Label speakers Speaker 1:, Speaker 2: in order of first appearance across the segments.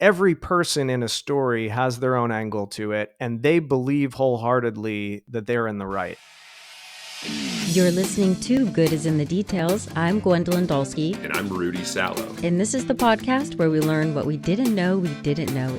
Speaker 1: every person in a story has their own angle to it, and they believe wholeheartedly that they're in the right.
Speaker 2: You're listening to Good is in the Details. I'm Gwendolyn Dolsky.
Speaker 3: And I'm Rudy Sallow.
Speaker 2: And this is the podcast where we learn what we didn't know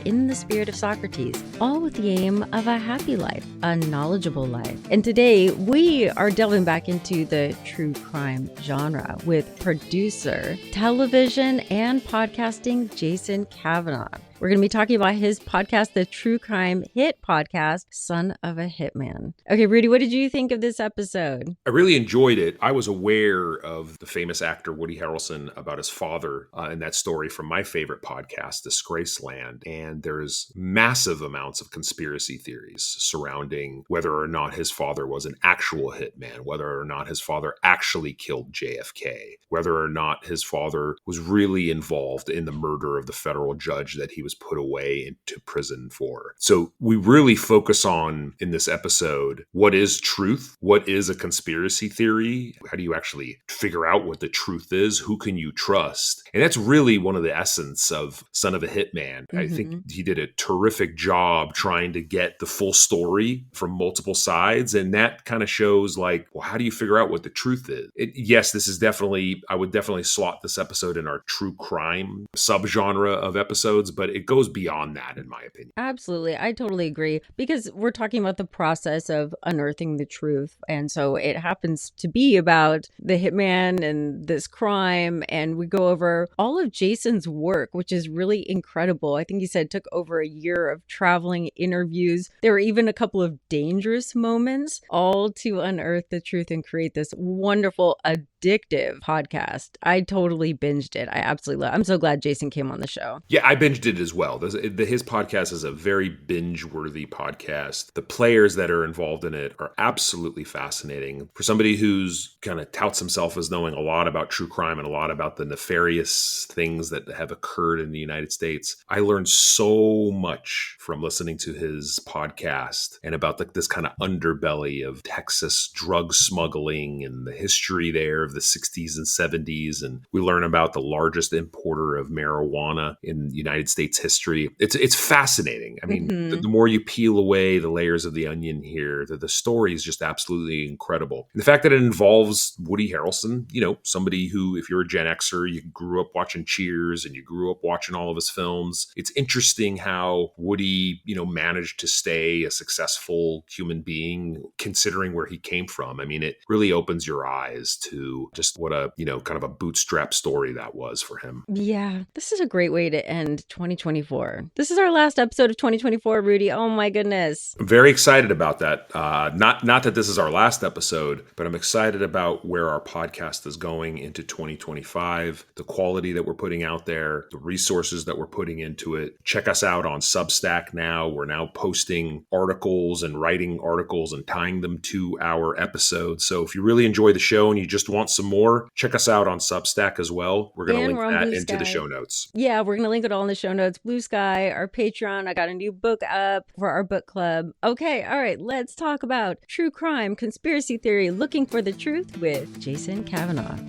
Speaker 2: in the spirit of Socrates, all with the aim of a happy life, a knowledgeable life. And today we are delving back into the true crime genre with producer, television, and podcasting Jason Cavanagh. We're going to be talking about his podcast, the true crime hit podcast, Son of a Hitman. Okay, Rudy, what did you think of this episode?
Speaker 3: I really enjoyed it. I was aware of the famous actor Woody Harrelson about his father in that story from my favorite podcast, Disgraceland. And there's massive amounts of conspiracy theories surrounding whether or not his father was an actual hitman, whether or not his father actually killed JFK, whether or not his father was really involved in the murder of the federal judge that he was put away into prison for. So we really focus on, in this episode, what is truth? What is a conspiracy theory? How do you actually figure out what the truth is? Who can you trust? And that's really one of the essence of Son of a Hitman. I think he did a terrific job trying to get the full story from multiple sides. And that kind of shows like, well, how do you figure out what the truth is? Yes, this is definitely, I would definitely slot this episode in our true crime subgenre of episodes, but it goes beyond that, in my opinion.
Speaker 2: Absolutely. I totally agree, because we're talking about the process of unearthing the truth. And so it happens to be about the hitman and this crime. And we go over all of Jason's work, which is really incredible. I think he said it took over a year of traveling interviews. There were even a couple of dangerous moments, all to unearth the truth and create this wonderful, addictive podcast. I totally binged it. I absolutely love it. I'm so glad Jason came on the show.
Speaker 3: Yeah, I binged it as well. His podcast is a very binge-worthy podcast. The players that are involved in it are absolutely fascinating. For somebody who's kind of touts himself as knowing a lot about true crime and a lot about the nefarious things that have occurred in the United States, I learned so much from listening to his podcast and about this kind of underbelly of Texas drug smuggling and the history there of the 60s and 70s. And we learn about the largest importer of marijuana in United States history. It's fascinating. I mean, the more you peel away the layers of the onion here, the story is just absolutely incredible. And the fact that it involves Woody Harrelson, somebody who, if you're a Gen Xer, you grew up watching Cheers and you grew up watching all of his films. It's interesting how Woody, managed to stay a successful human being considering where he came from. I mean, it really opens your eyes to just what a, kind of a bootstrap story that was for him.
Speaker 2: Yeah, this is a great way to end 2024. This is our last episode of 2024, Rudy. Oh my goodness.
Speaker 3: I'm very excited about that. Not that this is our last episode, but I'm excited about where our podcast is going into 2025, the quality that we're putting out there, the resources that we're putting into it. Check us out on Substack now. We're now posting articles and writing articles and tying them to our episodes. So if you really enjoy the show and you just want some more, check us out on Substack as well. We're going to link that into the show notes.
Speaker 2: Yeah, we're going to link it all in the show notes. Blue Sky, our Patreon. I got a new book up for our book club. Okay, all right, let's talk about true crime, conspiracy theory, looking for the truth with Jason Cavanagh.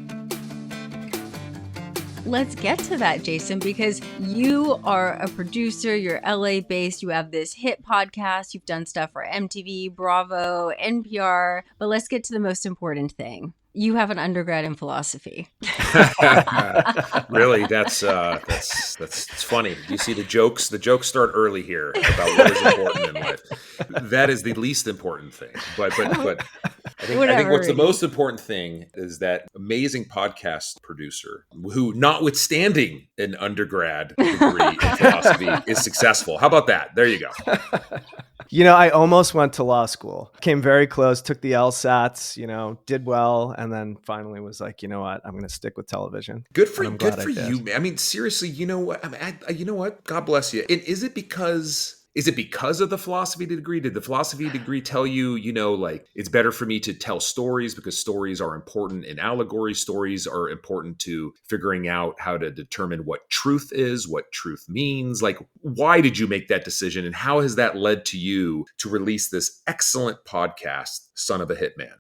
Speaker 2: Let's get to that, Jason, because you are a producer, you're LA based, you have this hit podcast, you've done stuff for MTV, Bravo, NPR, but let's get to the most important thing. You have an undergrad in philosophy.
Speaker 3: Really, that's funny. You see the jokes? The jokes start early here about what is important in life. That is the least important thing. But I think what's the most important thing is that amazing podcast producer who, notwithstanding an undergrad degree in philosophy, is successful. How about that? There you go.
Speaker 1: I almost went to law school, came very close, took the LSATs, did well, and then finally was like, you know what, I'm going to stick with television.
Speaker 3: Good for you, man. I mean, seriously, you know what? God bless you. And is it because Is it because of the philosophy degree? Did the philosophy degree tell you, like it's better for me to tell stories because stories are important in allegory? Stories are important to figuring out how to determine what truth is, what truth means. Like, why did you make that decision? And how has that led to you to release this excellent podcast, Son of a Hitman?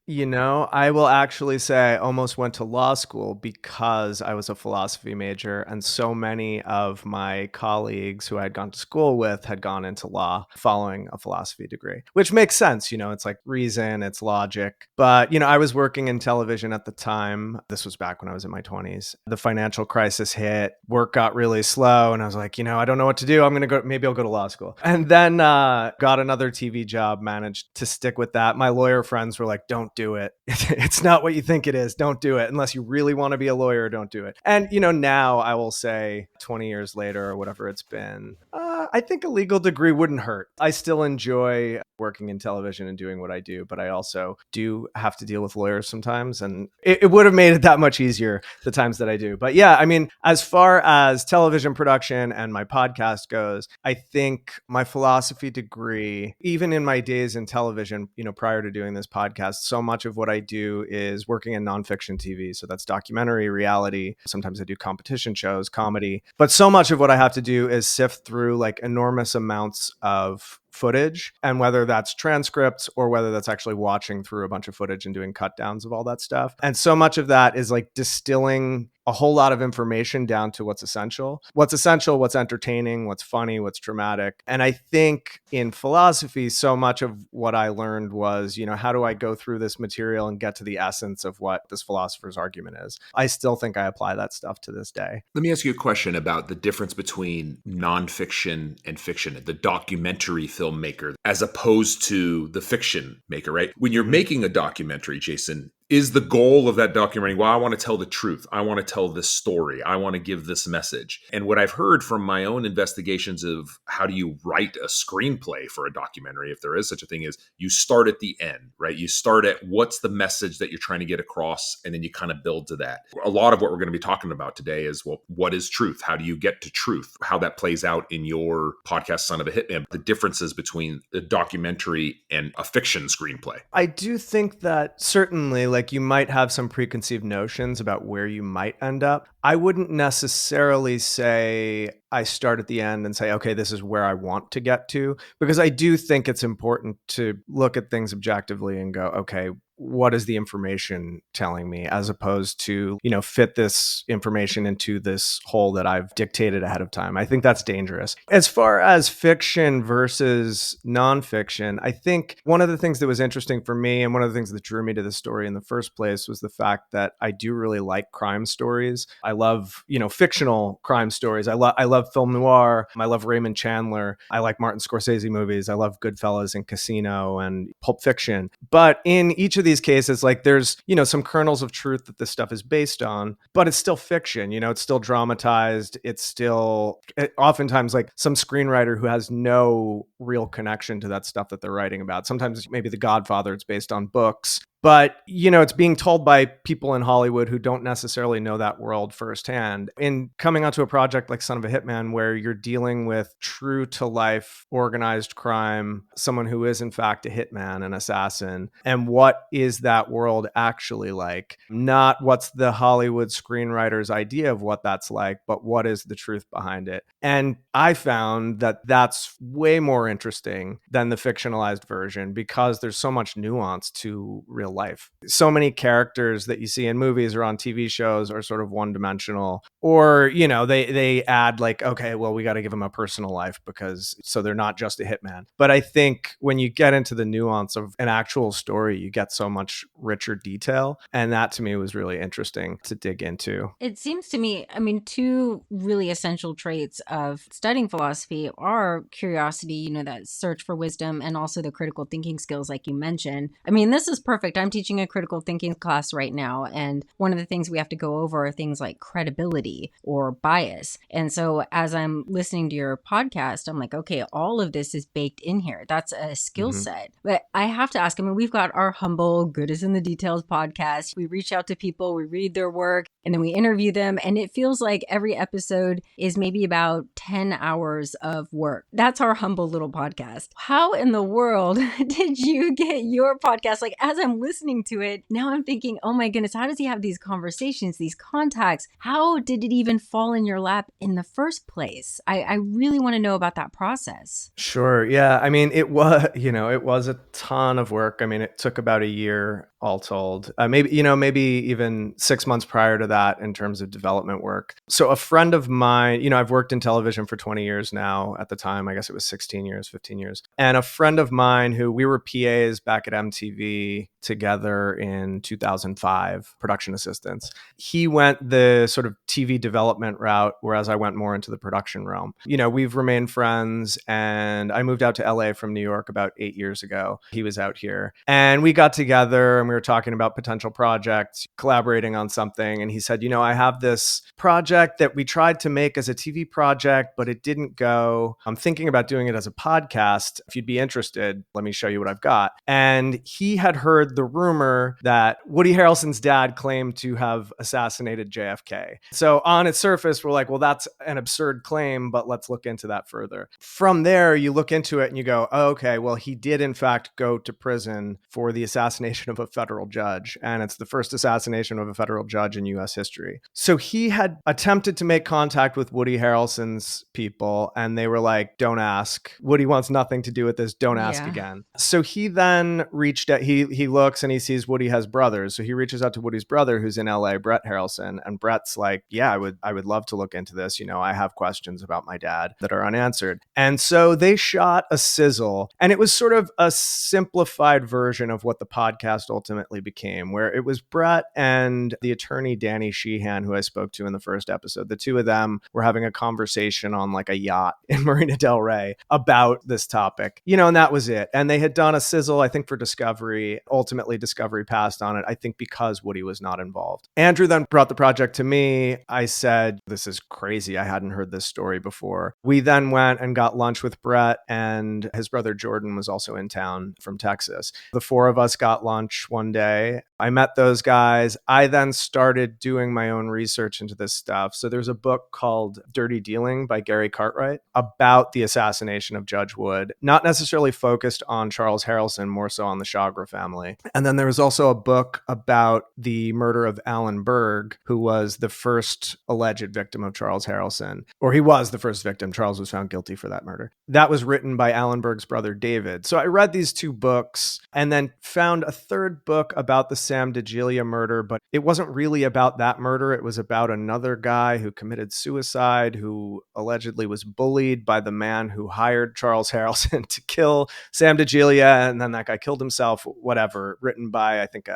Speaker 1: I will actually say I almost went to law school because I was a philosophy major, and so many of my colleagues who I had gone to school with had gone into law following a philosophy degree, which makes sense. It's like reason, it's logic. But, I was working in television at the time. This was back when I was in my 20s. The financial crisis hit, work got really slow, and I was like, I don't know what to do. Maybe I'll go to law school. And then got another TV job, managed to stick with that. My lawyer friends were like, don't do it. It's not what you think it is. Don't do it. Unless you really want to be a lawyer, don't do it. And, now I will say 20 years later or whatever it's been, I think a legal degree wouldn't hurt. I still enjoy working in television and doing what I do, but I also do have to deal with lawyers sometimes. And it would have made it that much easier the times that I do. But yeah, I mean, as far as television production and my podcast goes, I think my philosophy degree, even in my days in television, prior to doing this podcast, so much of what I do is working in nonfiction TV. So that's documentary, reality. Sometimes I do competition shows, comedy. But so much of what I have to do is sift through like enormous amounts of footage, and whether that's transcripts or whether that's actually watching through a bunch of footage and doing cut downs of all that stuff. And so much of that is like distilling a whole lot of information down to what's essential, what's entertaining, what's funny, what's dramatic. And I think in philosophy, so much of what I learned was, how do I go through this material and get to the essence of what this philosopher's argument is? I still think I apply that stuff to this day.
Speaker 3: Let me ask you a question about the difference between nonfiction and fiction, the documentary filmmaker, as opposed to the fiction maker, right? When you're making a documentary, Jason, is the goal of that documentary, well, I want to tell the truth. I want to tell this story. I want to give this message. And what I've heard from my own investigations of how do you write a screenplay for a documentary, if there is such a thing, is you start at the end, right? You start at what's the message that you're trying to get across, and then you kind of build to that. A lot of what we're going to be talking about today is, well, what is truth? How do you get to truth? How that plays out in your podcast, Son of a Hitman, the differences between a documentary and a fiction screenplay.
Speaker 1: I do think that certainly, like, you might have some preconceived notions about where you might end up. I wouldn't necessarily say I start at the end and say, okay, this is where I want to get to, because I do think it's important to look at things objectively and go, okay, what is the information telling me, as opposed to, fit this information into this hole that I've dictated ahead of time. I think that's dangerous. As far as fiction versus nonfiction, I think one of the things that was interesting for me, and one of the things that drew me to the story in the first place, was the fact that I do really like crime stories. I love, fictional crime stories. I love film noir. I love Raymond Chandler. I like Martin Scorsese movies. I love Goodfellas and Casino and Pulp Fiction. But in each of these cases, like, there's, some kernels of truth that this stuff is based on, but it's still fiction. It's still dramatized. It's still oftentimes like some screenwriter who has no real connection to that stuff that they're writing about. Sometimes maybe The Godfather, it's based on books. But, it's being told by people in Hollywood who don't necessarily know that world firsthand. In coming onto a project like Son of a Hitman, where you're dealing with true to life organized crime, someone who is in fact a hitman, an assassin, and what is that world actually like? Not what's the Hollywood screenwriter's idea of what that's like, but what is the truth behind it? And I found that that's way more interesting than the fictionalized version, because there's so much nuance to real life. So many characters that you see in movies or on TV shows are sort of one-dimensional, or, they add like, okay, well, we got to give them a personal life because so they're not just a hitman. But I think when you get into the nuance of an actual story, you get so much richer detail. And that to me was really interesting to dig into.
Speaker 2: It seems to me, two really essential traits of studying philosophy are curiosity, that search for wisdom, and also the critical thinking skills, like you mentioned. This is perfect. I'm teaching a critical thinking class right now. And one of the things we have to go over are things like credibility or bias. And so as I'm listening to your podcast, I'm like, okay, all of this is baked in here. That's a skill set. But I have to ask, I mean, we've got our humble Good is in the Details podcast. We reach out to people, we read their work, and then we interview them. And it feels like every episode is maybe about 10 hours of work. That's our humble little podcast. How in the world did you get your podcast? Like, as I'm listening to it, now I'm thinking, oh my goodness, how does he have these conversations, these contacts? How did it even fall in your lap in the first place? I really want to know about that process.
Speaker 1: Sure. Yeah. I mean, it was a ton of work. I mean, it took about a year all told. Maybe even 6 months prior to that in terms of development work. So a friend of mine, I've worked in television for 20 years now. At the time, I guess it was 16 years, 15 years. And a friend of mine who we were PAs back at MTV together in 2005, production assistants. He went the sort of TV development route, whereas I went more into the production realm. We've remained friends, and I moved out to LA from New York about 8 years ago. He was out here, and we got together and we were talking about potential projects, collaborating on something. And he said, I have this project that we tried to make as a TV project, but it didn't go. I'm thinking about doing it as a podcast. If you'd be interested, let me show you what I've got. And he had heard the rumor that Woody Harrelson's dad claimed to have assassinated JFK. So on its surface, we're like, well, that's an absurd claim, but let's look into that further. From there, you look into it and you go, oh, okay, well, he did in fact go to prison for the assassination of a federal judge. And it's the first assassination of a federal judge in US history. So he had attempted to make contact with Woody Harrelson's people, and they were like, don't ask. Woody wants nothing to do with this. Don't ask again. So he then reached out, he looks and he sees Woody has brothers. So he reaches out to Woody's brother who's in LA, Brett Harrelson. And Brett's like, yeah, I would love to look into this. I have questions about my dad that are unanswered. And so they shot a sizzle, and it was sort of a simplified version of what the podcast ultimately became, where it was Brett and the attorney Danny Sheehan, who I spoke to in the first episode. The two of them were having a conversation on like a yacht in Marina Del Rey about this topic, and that was it. And they had done a sizzle, I think, for Discovery. Ultimately, Discovery passed on it, I think, because Woody was not involved. Andrew then brought the project to me. I said, this is crazy. I hadn't heard this story before. We then went and got lunch with Brett, and his brother Jordan was also in town from Texas. The four of us got lunch one day. I met those guys. I then started doing my own research into this stuff. So there's a book called Dirty Dealing by Gary Cartwright about the assassination of Judge Wood, not necessarily focused on Charles Harrelson, more so on the Chagra family. And then there was also a book about the murder of Alan Berg, who was the first alleged victim of Charles Harrelson, or he was the first victim. Charles was found guilty for that murder. That was written by Alan Berg's brother, David. So I read these two books and then found a third book about the Sam DeGilia murder, but it wasn't really about that murder. It was about another guy who committed suicide, who allegedly was bullied by the man who hired Charles Harrelson to kill Sam DeGilia, and then that guy killed himself, whatever, written by, I think,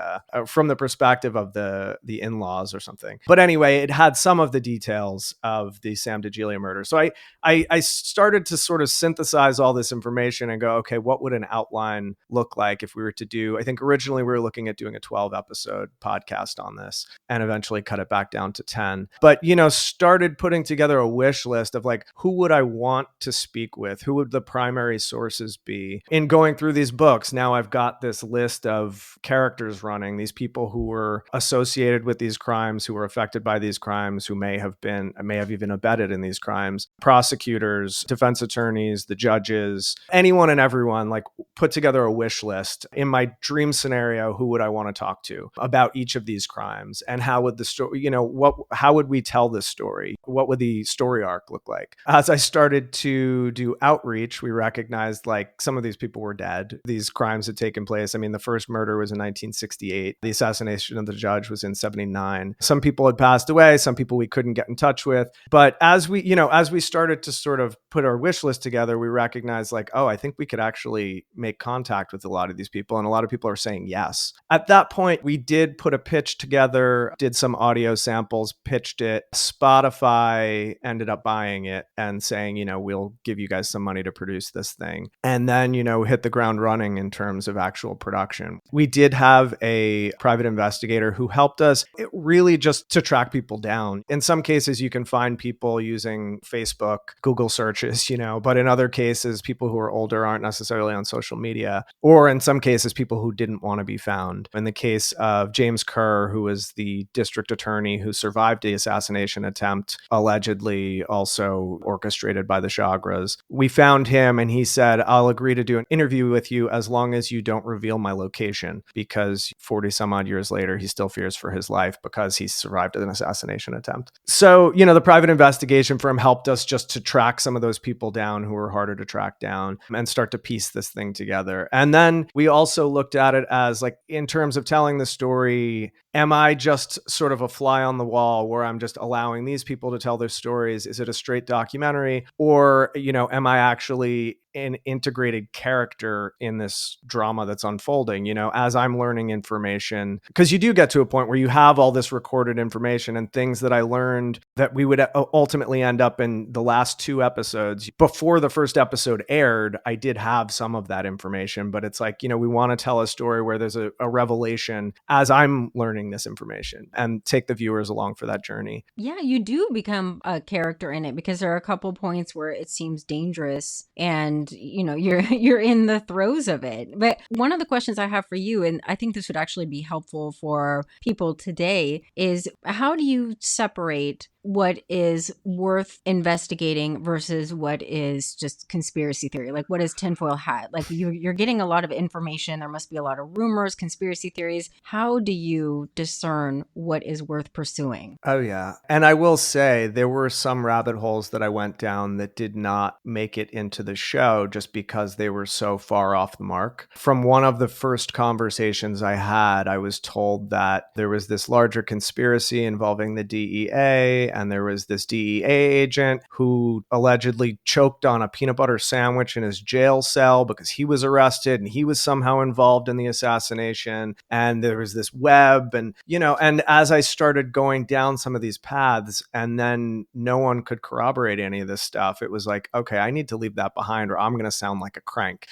Speaker 1: from the perspective of the in-laws or something. But anyway, it had some of the details of the Sam DeGilia murder. So I started to sort of synthesize all this information and go, okay, what would an outline look like if we were to do, I think originally we were looking at doing a 12 episode podcast on this and eventually cut it back down to 10. But, started putting together a wish list of like, who would I want to speak with? Who would the primary sources be? In going through these books, now I've got this list of characters running, these people who were associated with these crimes, who were affected by these crimes, who may have even abetted in these crimes, prosecutors, defense attorneys, the judges, anyone and everyone, like put together a wish list. In my dream scenario, who would I want to talk to about each of these crimes? And how would the story, how would we tell this story? What would the story arc look like? As I started to do outreach, we recognized like some of these people were dead. These crimes had taken place. I mean, the first murder was in 1968. The assassination of the judge was in 79. Some people had passed away, some people we couldn't get in touch with. But as we started to sort of put our wish list together, we recognized like, oh, I think we could actually make contact with a lot of these people. And a lot of people are saying yes. At that point, we did put a pitch together, did some audio samples, pitched it. Spotify ended up buying it and saying, we'll give you guys some money to produce this thing. And then, hit the ground running in terms of actual production. We did have a private investigator who helped us really just to track people down. In some cases, you can find people using Facebook, Google searches, but in other cases, people who are older aren't necessarily on social media, or in some cases, people who didn't want to be found. In the case of James Kerr, who was the district attorney who survived the assassination attempt, allegedly also orchestrated by the Chagras, we found him and he said, I'll agree to do an interview with you as long as you don't reveal my location, because 40 some odd years later, he still fears for his life because he survived an assassination attempt. So, the private investigation firm helped us just to track some of those people down who were harder to track down and start to piece this thing together. And then we also looked at it as like, in terms of telling the story, am I just sort of a fly on the wall where I'm just allowing these people to tell their stories? Is it a straight documentary? Or, am I actually an integrated character in this drama that's unfolding, as I'm learning information? Because you do get to a point where you have all this recorded information and things that I learned that we would ultimately end up in the last 2 episodes. Before the first episode aired, I did have some of that information, but it's like, we want to tell a story where there's a revelation as I'm learning this information and take the viewers along for that journey.
Speaker 2: Yeah, you do become a character in it because there are a couple points where it seems dangerous and you're in the throes of it. But one of the questions I have for you, and I think this would actually be helpful for people today, is how do you separate what is worth investigating versus what is just conspiracy theory? Like, what is tinfoil hat? Like, you're getting a lot of information. There must be a lot of rumors, conspiracy theories. How do you discern what is worth pursuing?
Speaker 1: Oh, yeah. And I will say there were some rabbit holes that I went down that did not make it into the show just because they were so far off the mark. From one of the first conversations I had, I was told that there was this larger conspiracy involving the DEA, and there was this DEA agent who allegedly choked on a peanut butter sandwich in his jail cell because he was arrested and he was somehow involved in the assassination. And there was this web and as I started going down some of these paths and then no one could corroborate any of this stuff, it was like, okay, I need to leave that behind or I'm going to sound like a crank.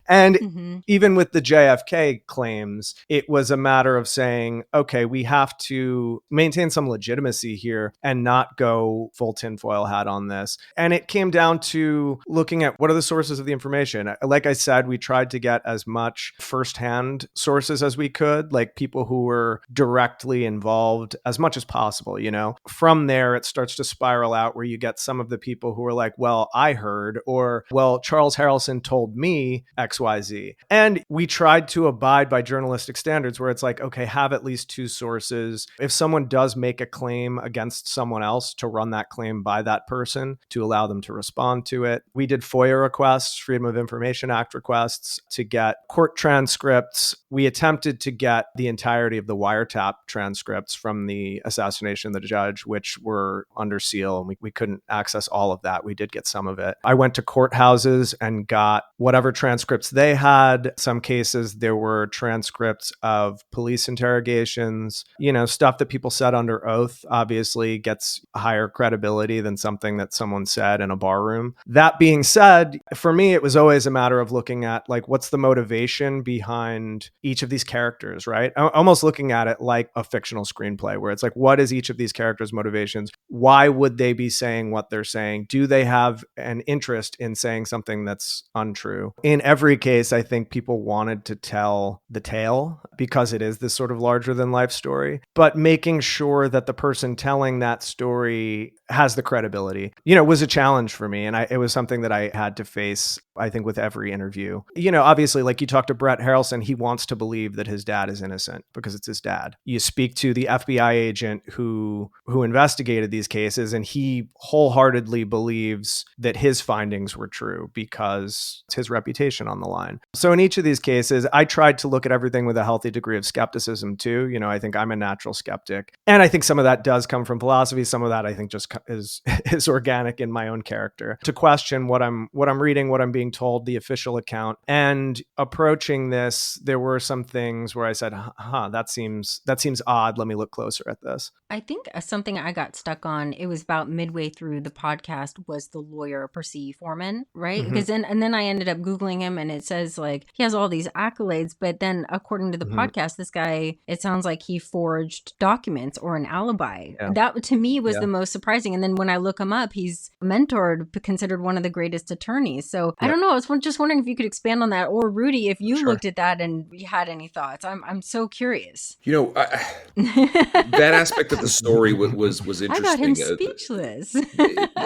Speaker 1: And even with the JFK claims, it was a matter of saying, okay, we have to maintain some legitimacy here and not go full tinfoil hat on this. And it came down to looking at what are the sources of the information. Like I said, we tried to get as much firsthand sources as we could, like people who were directly involved as much as possible. From there, it starts to spiral out where you get some of the people who are like, well, I heard, or, well, Charles Harrelson told me XYZ. And we tried to abide by journalistic standards where it's like, okay, have at least 2 sources. If someone does make a claim against someone else, to run that claim by that person to allow them to respond to it. We did FOIA requests, Freedom of Information Act requests, to get court transcripts. We attempted to get the entirety of the wiretap transcripts from the assassination of the judge, which were under seal, and we couldn't access all of that. We did get some of it. I went to courthouses and got whatever transcripts they had. Some cases, there were transcripts of police interrogations, stuff that people said under oath, obviously gets higher credibility than something that someone said in a bar room. That being said, for me, it was always a matter of looking at like, what's the motivation behind each of these characters, right? Almost looking at it like a fictional screenplay where it's like, what is each of these characters' motivations? Why would they be saying what they're saying? Do they have an interest in saying something that's untrue? In every case, I think people wanted to tell the tale because it is this sort of larger than life story, but making sure that the person telling that story has the credibility, was a challenge for me. And it was something that I had to face, I think, with every interview. Obviously, like you talk to Brett Harrelson, he wants to believe that his dad is innocent because it's his dad. You speak to the FBI agent who investigated these cases, and he wholeheartedly believes that his findings were true because it's his reputation on the line. So in each of these cases, I tried to look at everything with a healthy degree of skepticism too. I think I'm a natural skeptic. And I think some of that does come from philosophy. Some of that I think just is is organic in my own character, to question what I'm reading, what I'm being told, the official account. And approaching this, there were some things where I said, that seems odd. Let me look closer at this.
Speaker 2: I think something I got stuck on, it was about midway through the podcast, was the lawyer Percy Foreman, right?
Speaker 1: Mm-hmm.
Speaker 2: Because then I ended up Googling him, and it says like he has all these accolades, but then according to the podcast, this guy, it sounds like he forged documents or an alibi.
Speaker 1: Yeah.
Speaker 2: That to me was
Speaker 1: Yeah.
Speaker 2: the most surprising. And then when I look him up, he's mentored, considered one of the greatest attorneys. So I don't know. I was just wondering if you could expand on that, or Rudy, if you looked at that and you had any thoughts. I'm so curious.
Speaker 3: You know, that aspect of the story was interesting.
Speaker 2: I got him speechless.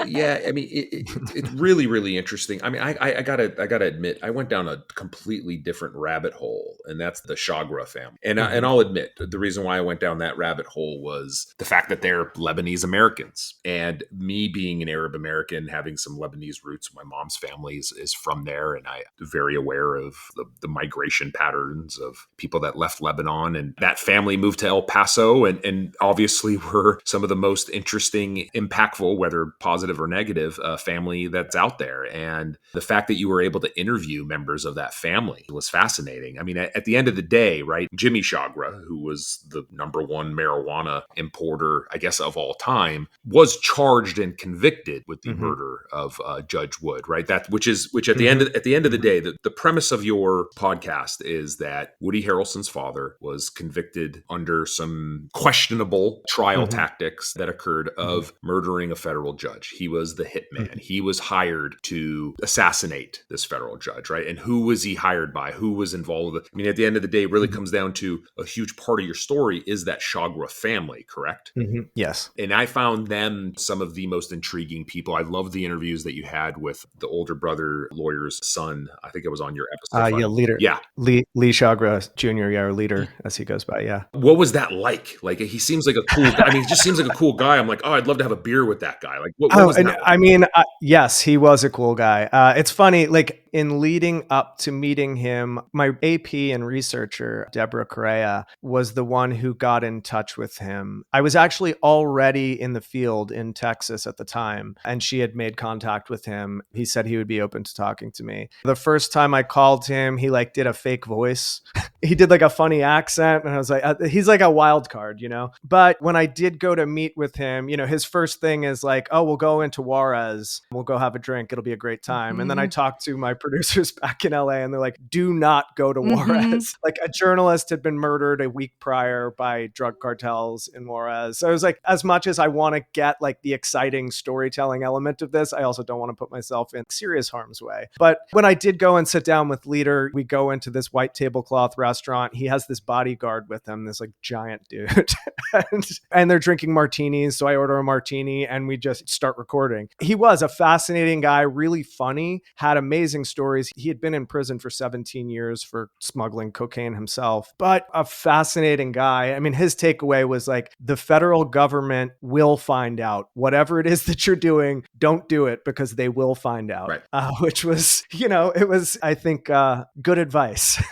Speaker 3: Yeah, I mean, it's really, really interesting. I mean, I gotta admit, I went down a completely different rabbit hole, and that's the Chagra family. And I'll admit, the reason why I went down that rabbit hole was the fact that they're Lebanese Americans, and me being an Arab American, having some Lebanese roots. My mom's family is from there, and I'm very aware of the migration patterns of people that left Lebanon, and that family moved to El Paso, and obviously were some of the most interesting, impactful, whether positive or negative, family that's out there. And the fact that you were able to interview members of that family was fascinating. I mean, at the end of the day, right, Jimmy Chagra, who was the #1 marijuana importer, I guess, of all time, was charged and convicted with the murder of Judge Wood, right? Which at the end of the day, the premise of your podcast is that Woody Harrelson's father was convicted under some questionable trial tactics that occurred of murdering a federal judge. He was the hitman. He was hired to assassinate this federal judge, right? And who was he hired by? Who was involved with it? I mean, at the end of the day, it really comes down to a huge part of your story is that Chagra family, correct?
Speaker 1: Yes.
Speaker 3: And I found them some of the most intriguing people. I love the interviews that you had with the older brother lawyer's son. I think it was on your episode.
Speaker 1: Leader.
Speaker 3: Yeah.
Speaker 1: Lee Chagra Jr., or Leader, as he goes by. Yeah.
Speaker 3: What was that like? Like, he seems like a cool guy. I mean, he just seems like a cool guy. I'm like, oh, I'd love to have a beer with that guy. Like, what was that like?
Speaker 1: I mean, yes, he was a cool guy. It's funny, like, in leading up to meeting him, my AP and researcher, Deborah Correa, was the one who got in touch with him. I was actually already in the field in Texas at the time, and she had made contact with him. He said he would be open to talking to me. The first time I called him, he like did a fake voice. He did like a funny accent, and I was like, he's like a wild card, you know? But when I did go to meet with him, you know, his first thing is like, oh, we'll go into Juarez. We'll go have a drink. It'll be a great time. And then I talked to my producers back in LA, and they're like, do not go to Juarez. Like, a journalist had been murdered a week prior by drug cartels in Juarez. So I was like, as much as I want to get like the exciting storytelling element of this, I also don't want to put myself in serious harm's way. But when I did go and sit down with Leader, we go into this white tablecloth restaurant. He has this bodyguard with him, this like giant dude. and they're drinking martinis. So I order a martini and we just start recording. He was a fascinating guy, really funny, had amazing stories. He had been in prison for 17 years for smuggling cocaine himself, but a fascinating guy. I mean, his takeaway was like, the federal government will find out. Whatever it is that you're doing, don't do it, because they will find out.
Speaker 3: Right.
Speaker 1: Which was, you know, it was, I think, good advice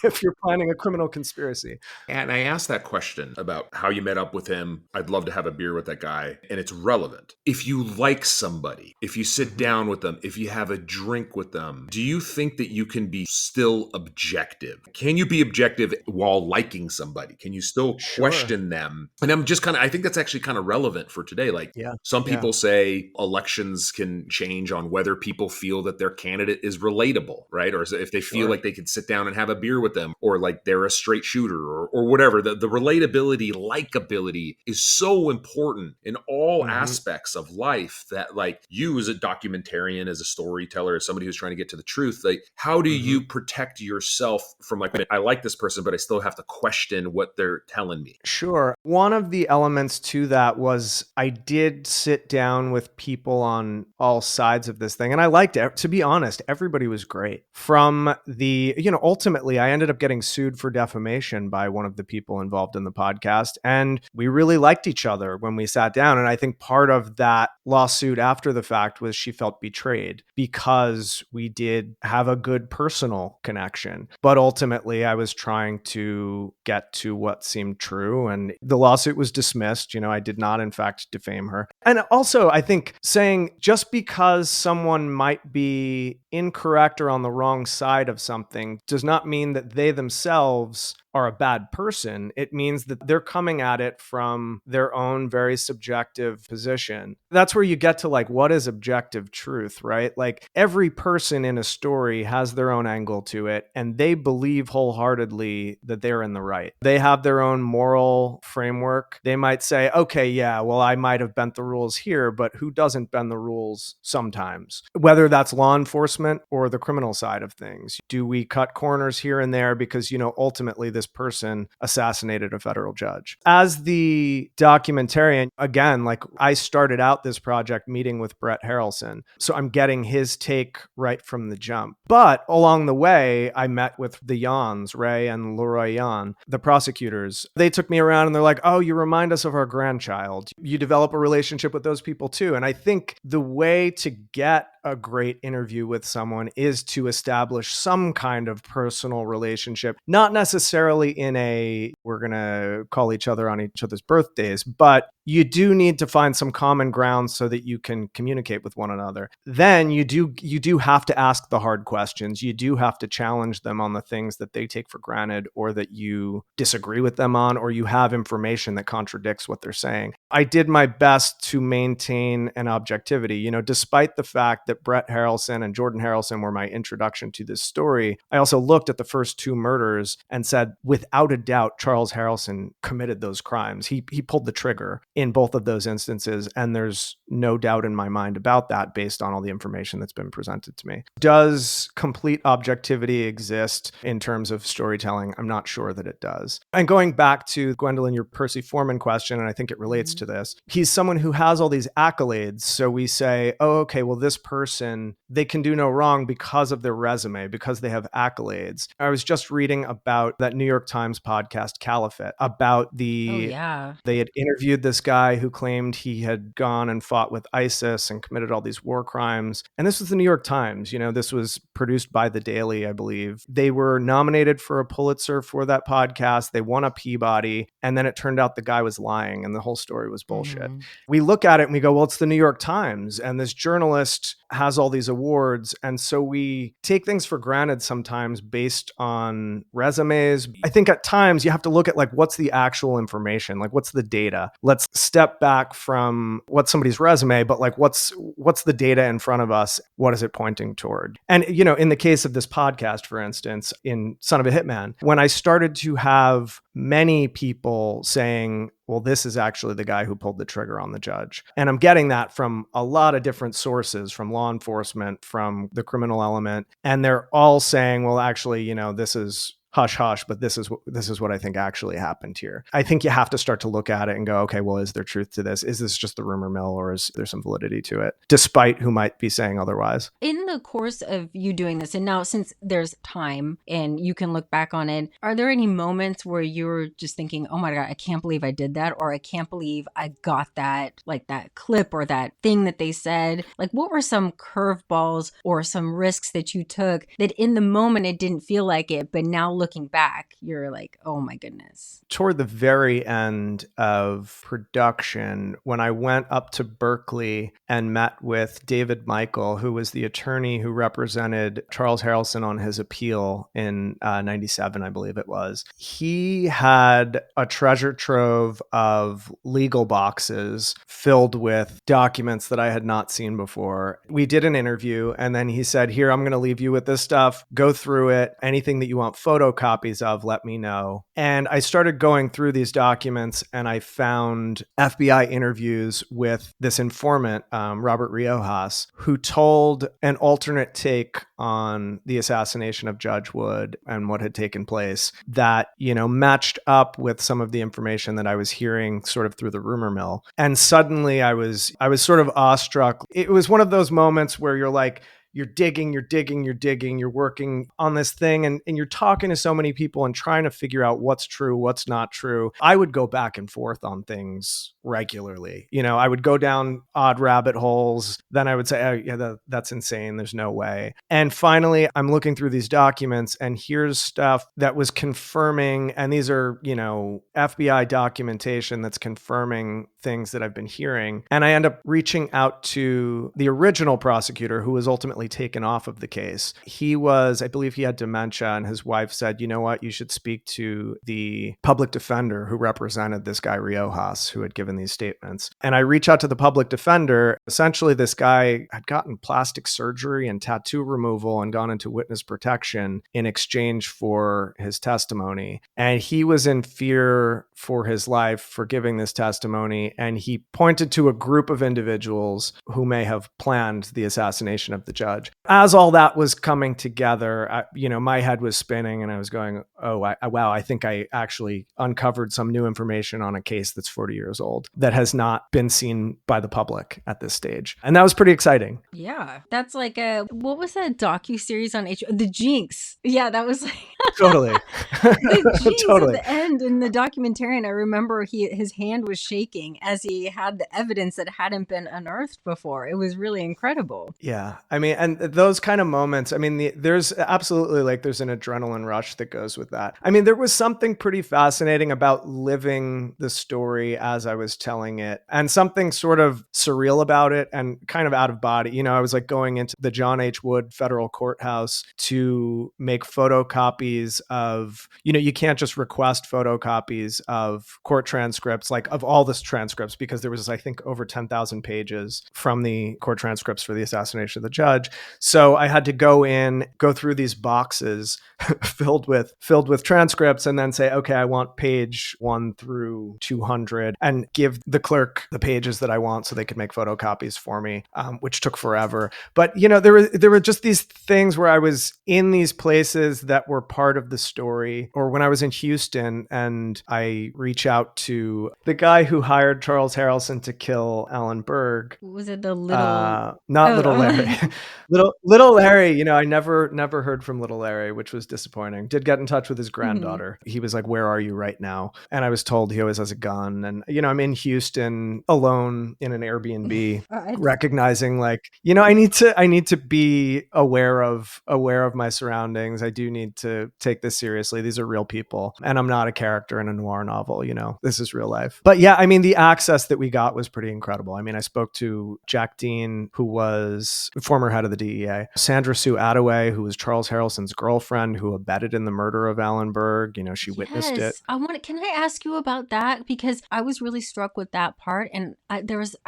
Speaker 1: if you're planning a criminal conspiracy.
Speaker 3: And I asked that question about how you met up with him. I'd love to have a beer with that guy. And it's relevant. If you like somebody, if you sit down with them, if you have a drink with them, do you think that you can be still objective? Can you be objective while liking somebody? Can you still question them? And I think that's actually kind of relevant for today. Like, some people say elections can change on whether people feel that their candidate is relatable, right? Or if they feel like they could sit down and have a beer with them, or like they're a straight shooter, or whatever. The relatability, likability is so important in all aspects of life, that like, you as a documentarian, as a storyteller, as somebody who's trying to get to the truth, like, how do you protect yourself from like, I like this person, but I still have to question what they're telling me?
Speaker 1: Sure. One of the elements to that was I did sit down with people on all sides of this thing. And I liked it. To be honest, everybody was great. From the, you know, ultimately, I ended up getting sued for defamation by one of the people involved in the podcast. And we really liked each other when we sat down. And I think part of that lawsuit after the fact was she felt betrayed, because because we did have a good personal connection. But ultimately, I was trying to get to what seemed true, and the lawsuit was dismissed. I did not, in fact, defame her. And also, I think saying just because someone might be incorrect or on the wrong side of something does not mean that they themselves are a bad person. It means that they're coming at it from their own very subjective position. That's where you get to what is objective truth, right? Every person in a story has their own angle to it, and they believe wholeheartedly that they're in the right. They have their own moral framework. They might say, okay, yeah, well, I might have bent the rules here, but who doesn't bend the rules sometimes? Whether that's law enforcement or the criminal side of things. Do we cut corners here and there because, ultimately this person assassinated a federal judge? As the documentarian, again, I started out this project meeting with Brett Harrelson, so I'm getting his take right from the jump. But along the way, I met with the Yans, Ray and Leroy Yan, the prosecutors. They took me around and they're like, oh, you remind us of our grandchild. You develop a relationship with those people too. And I think the way to get a great interview with someone is to establish some kind of personal relationship, not necessarily in a, we're going to call each other on each other's birthdays, but you do need to find some common ground so that you can communicate with one another. Then you do have to ask the hard questions. You do have to challenge them on the things that they take for granted or that you disagree with them on, or you have information that contradicts what they're saying. I did my best to maintain an objectivity, despite the fact that Brett Harrelson and Jordan Harrelson were my introduction to this story. I also looked at the first two murders and said, without a doubt, Charles Harrelson committed those crimes. He pulled the trigger in both of those instances, and there's no doubt in my mind about that based on all the information that's been presented to me. Does complete objectivity exist in terms of storytelling? I'm not sure that it does. And going back to Gwendolyn, your Percy Foreman question, and I think it relates to this, he's someone who has all these accolades. So we say, oh, okay, well, this person, they can do no wrong because of their resume, because they have accolades. I was just reading about that New York Times podcast, Caliphate, about they had interviewed this guy who claimed he had gone and fought with ISIS and committed all these war crimes. And this was the New York Times. This was produced by The Daily, I believe. They were nominated for a Pulitzer for that podcast. They won a Peabody. And then it turned out the guy was lying and the whole story was bullshit. Mm-hmm. We look at it and we go, well, it's the New York Times. And this journalist has all these awards. And so we take things for granted sometimes based on resumes. I think at times you have to look at what's the actual information, what's the data. Let's step back from what's somebody's resume, but what's the data in front of us? What is it pointing toward? And, in the case of this podcast, for instance, in Son of a Hitman, when I started to have many people saying, well, this is actually the guy who pulled the trigger on the judge. And I'm getting that from a lot of different sources, from law enforcement, from the criminal element. And they're all saying, well, actually, this is hush hush, but this is what I think actually happened here. I think you have to start to look at it and go, okay, well, is there truth to this? Is this just the rumor mill, or is there some validity to it, despite who might be saying otherwise?
Speaker 2: In the course of you doing this, and now since there's time and you can look back on it, are there any moments where you're just thinking, oh my God, I can't believe I did that, or I can't believe I got that, that clip or that thing that they said? What were some curveballs or some risks that you took that in the moment it didn't feel like it, but now looking back, you're like, oh my goodness.
Speaker 1: Toward the very end of production, when I went up to Berkeley and met with David Michael, who was the attorney who represented Charles Harrelson on his appeal in 97, I believe it was, he had a treasure trove of legal boxes filled with documents that I had not seen before. We did an interview, and then he said, here, I'm going to leave you with this stuff. Go through it. Anything that you want photocopies of, let me know. And I started going through these documents, and I found FBI interviews with this informant, Robert Riojas, who told an alternate take on the assassination of Judge Wood and what had taken place that, matched up with some of the information that I was hearing sort of through the rumor mill. And suddenly I was sort of awestruck. It was one of those moments where you're like, you're digging, you're working on this thing, and you're talking to so many people and trying to figure out what's true, what's not true. I would go back and forth on things regularly. I would go down odd rabbit holes. Then I would say, oh, yeah, that's insane. There's no way. And finally, I'm looking through these documents, and here's stuff that was confirming, and these are, FBI documentation that's confirming things that I've been hearing. And I end up reaching out to the original prosecutor who was ultimately taken off of the case. I believe he had dementia, and his wife said, you know what, you should speak to the public defender who represented this guy Riojas, who had given these statements. And I reach out to the public defender. Essentially, this guy had gotten plastic surgery and tattoo removal and gone into witness protection in exchange for his testimony. And he was in fear for his life for giving this testimony. And he pointed to a group of individuals who may have planned the assassination of the judge. As all that was coming together, my head was spinning, and I was going, wow, I think I actually uncovered some new information on a case that's 40 years old that has not been seen by the public at this stage. And that was pretty exciting.
Speaker 2: Yeah. That's like what was that docuseries on HBO? The Jinx. Yeah, that was like...
Speaker 1: Totally.
Speaker 2: The Jinx
Speaker 1: Totally.
Speaker 2: at the end in the documentarian, I remember his hand was shaking as he had the evidence that hadn't been unearthed before. It was really incredible.
Speaker 1: Yeah. And those kind of moments, there's absolutely there's an adrenaline rush that goes with that. There was something pretty fascinating about living the story as I was telling it, and something sort of surreal about it and kind of out of body. I was going into the John H. Wood Federal Courthouse to make photocopies of, you can't just request photocopies of court transcripts, of all the transcripts, because there was, I think, over 10,000 pages from the court transcripts for the assassination of the judge. So I had to go through these boxes filled with transcripts, and then say, okay, I want page 1 through 200, and give the clerk the pages that I want so they could make photocopies for me, which took forever. But there were just these things where I was in these places that were part of the story. Or when I was in Houston, and I reach out to the guy who hired Charles Harrelson to kill Alan Berg.
Speaker 2: Was it the little?
Speaker 1: Little Larry. little Larry. I never heard from Little Larry, which was disappointing. Did get in touch with his granddaughter. Mm-hmm. He was like, "Where are you right now?" And I was told he always has a gun. And I'm in Houston alone in an Airbnb, recognizing I need to be aware of my surroundings. I do need to take this seriously. These are real people, and I'm not a character in a noir novel. This is real life. But yeah, the access that we got was pretty incredible. I spoke to Jack Dean, who was former head of the DEA, Sandra Sue Attaway, who was Charles Harrelson's girlfriend, who abetted in the murder of Alan Berg. She witnessed it.
Speaker 2: Can I ask you about that? Because I was really struck with that part, and I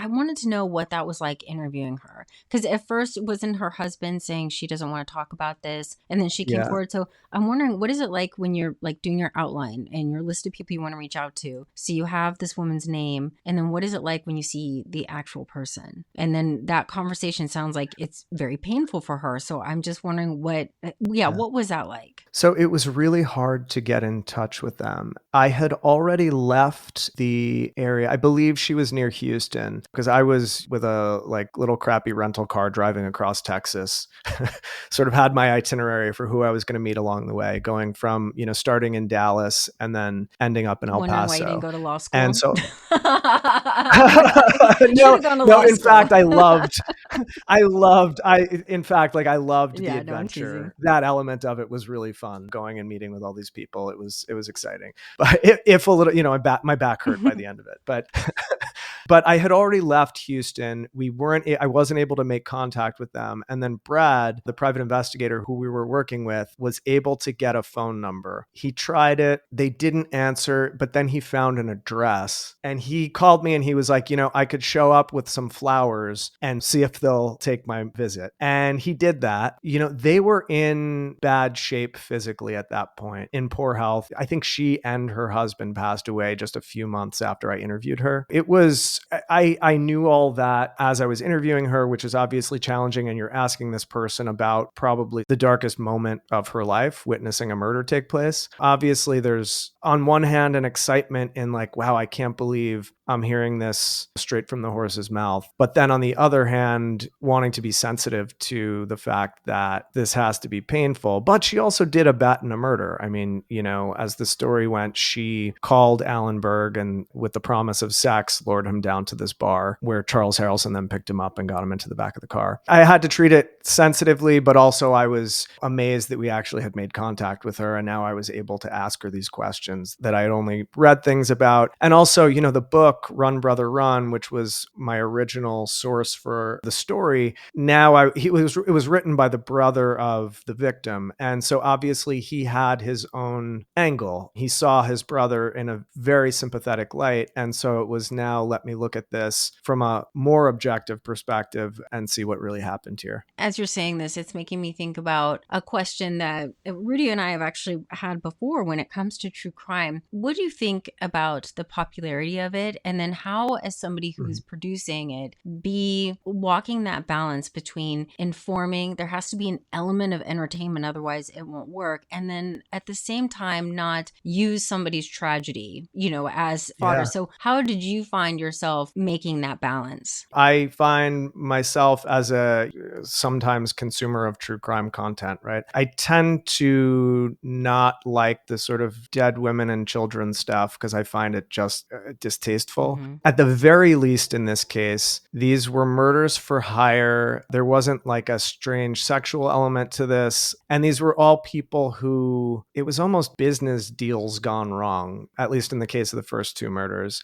Speaker 2: wanted to know what that was like interviewing her. Because at first it wasn't her husband saying she doesn't want to talk about this, and then she came forward. So I'm wondering, what is it like when you're doing your outline and your list of people you want to reach out to? So you have this woman's name, and then what is it like when you see the actual person? And then that conversation sounds like it's very painful for her. So I'm just wondering what was that like?
Speaker 1: So it was really hard to get in touch with them. I had already left the area. I believe she was near Houston, because I was with a little crappy rental car driving across Texas. Sort of had my itinerary for who I was going to meet along the way, going from, starting in Dallas and then ending up in El Paso.
Speaker 2: Why you didn't go to law school?
Speaker 1: And so
Speaker 2: in
Speaker 1: fact, I loved the adventure. That element of it was really fun, going and meeting with all these people. It was exciting, but if a little, my back hurt by the end of it, but I had already left Houston. I wasn't able to make contact with them. And then Brad, the private investigator who we were working with, was able to get a phone number. He tried it. They didn't answer, but then he found an address, and he called me, and he was like, I could show up with some flowers and see if they'll take my visit. And he did that. They were in bad shape physically at that point, in poor health. I think she and her husband passed away just a few months after I interviewed her. It was was, I knew all that as I was interviewing her, which is obviously challenging. And you're asking this person about probably the darkest moment of her life, witnessing a murder take place. Obviously, there's on one hand an excitement in like, wow, I can't believe I'm hearing this straight from the horse's mouth. But then on the other hand, wanting to be sensitive to the fact that this has to be painful. But she also did abet a murder. I mean, as the story went, she called Alan Berg and with the promise of sex, lured him down to this bar where Charles Harrelson then picked him up and got him into the back of the car. I had to treat it sensitively, but also I was amazed that we actually had made contact with her. And now I was able to ask her these questions that I had only read things about. And also, the book, Run Brother Run, which was my original source for the story. Now it was written by the brother of the victim. And so obviously he had his own angle. He saw his brother in a very sympathetic light. And so it was now, let me look at this from a more objective perspective and see what really happened here.
Speaker 2: As you're saying this, it's making me think about a question that Rudy and I have actually had before when it comes to true crime. What do you think about the popularity of it? And then how, as somebody who's producing it, be walking that balance between informing, there has to be an element of entertainment, otherwise it won't work. And then at the same time, not use somebody's tragedy, as fodder.
Speaker 1: Yeah.
Speaker 2: So how did you find yourself making that balance?
Speaker 1: I find myself as a sometimes consumer of true crime content, right? I tend to not like the sort of dead women and children stuff because I find it just distasteful. At the very least, in this case, these were murders for hire. There wasn't like a strange sexual element to this. And these were all people who, it was almost business deals gone wrong, at least in the case of the first two murders.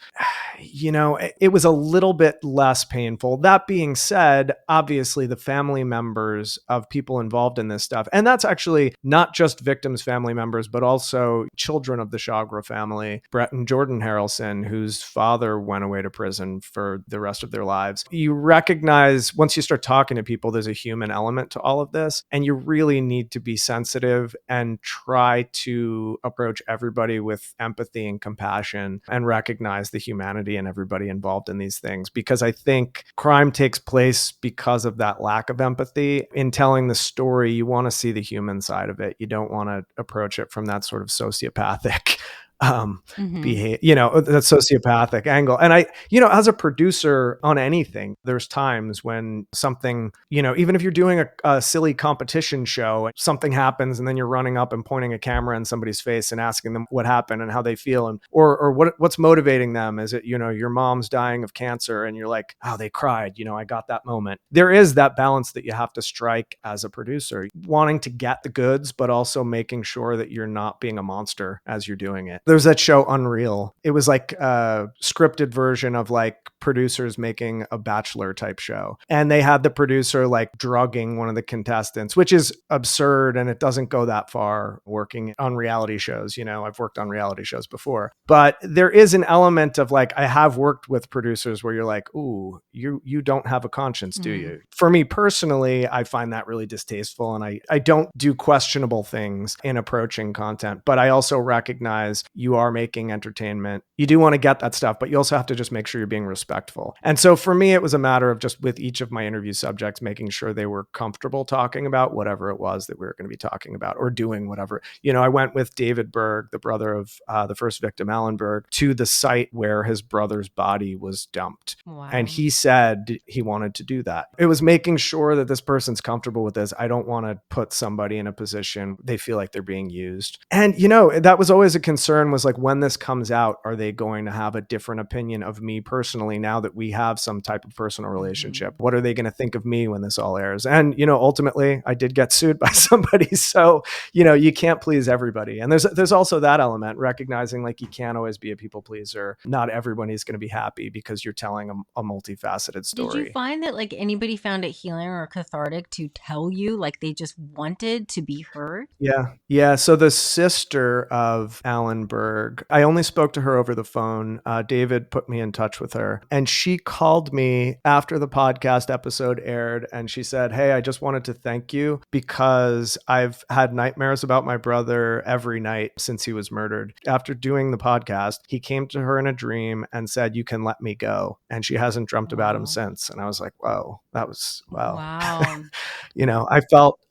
Speaker 1: It was a little bit less painful. That being said, obviously the family members of people involved in this stuff, and that's actually not just victims' family members, but also children of the Chagra family, Brett and Jordan Harrelson, whose father went away to prison for the rest of their lives. You recognize once you start talking to people, there's a human element to all of this, and you really need to be sensitive and try to approach everybody with empathy and compassion and recognize the humanity and everybody involved in these things, because I think crime takes place because of that lack of empathy. In telling the story, you want to see the human side of it. You don't want to approach it from that sort of sociopathic that sociopathic angle. And I, as a producer on anything, there's times when something, even if you're doing a silly competition show, something happens and then you're running up and pointing a camera in somebody's face and asking them what happened and how they feel and or what's motivating them. Is it, your mom's dying of cancer and you're like, oh, they cried, I got that moment. There is that balance that you have to strike as a producer, wanting to get the goods, but also making sure that you're not being a monster as you're doing it. There's that show Unreal. It was like a scripted version of like producers making a Bachelor type show. And they had the producer like drugging one of the contestants, which is absurd. And it doesn't go that far working on reality shows. I've worked on reality shows before, but there is an element of like, I have worked with producers where you're like, ooh, you don't have a conscience, do you? For me personally, I find that really distasteful. And I don't do questionable things in approaching content, but I also recognize you are making entertainment. You do want to get that stuff, but you also have to just make sure you're being respectful. And so for me, it was a matter of just with each of my interview subjects, making sure they were comfortable talking about whatever it was that we were going to be talking about or doing whatever. I went with David Berg, the brother of the first victim, Alan Berg, to the site where his brother's body was dumped.
Speaker 2: Wow.
Speaker 1: And he said he wanted to do that. It was making sure that this person's comfortable with this. I don't want to put somebody in a position they feel like they're being used. And, that was always a concern, was like, when this comes out, are they going to have a different opinion of me personally now that we have some type of personal relationship? What are they going to think of me when this all airs? And, ultimately I did get sued by somebody. So, you can't please everybody. And there's also that element, recognizing like you can't always be a people pleaser. Not everybody's going to be happy because you're telling a multifaceted story.
Speaker 2: Did you find that like anybody found it healing or cathartic to tell you, like they just wanted to be heard?
Speaker 1: Yeah. So the sister of Alan Berg, I only spoke to her over the phone. David put me in touch with her. And she called me after the podcast episode aired and she said, "Hey, I just wanted to thank you because I've had nightmares about my brother every night since he was murdered. After doing the podcast, he came to her in a dream and said, 'You can let me go.' And she hasn't dreamt about him
Speaker 2: Wow.
Speaker 1: since." And I was like, whoa, that was, wow.
Speaker 2: Wow.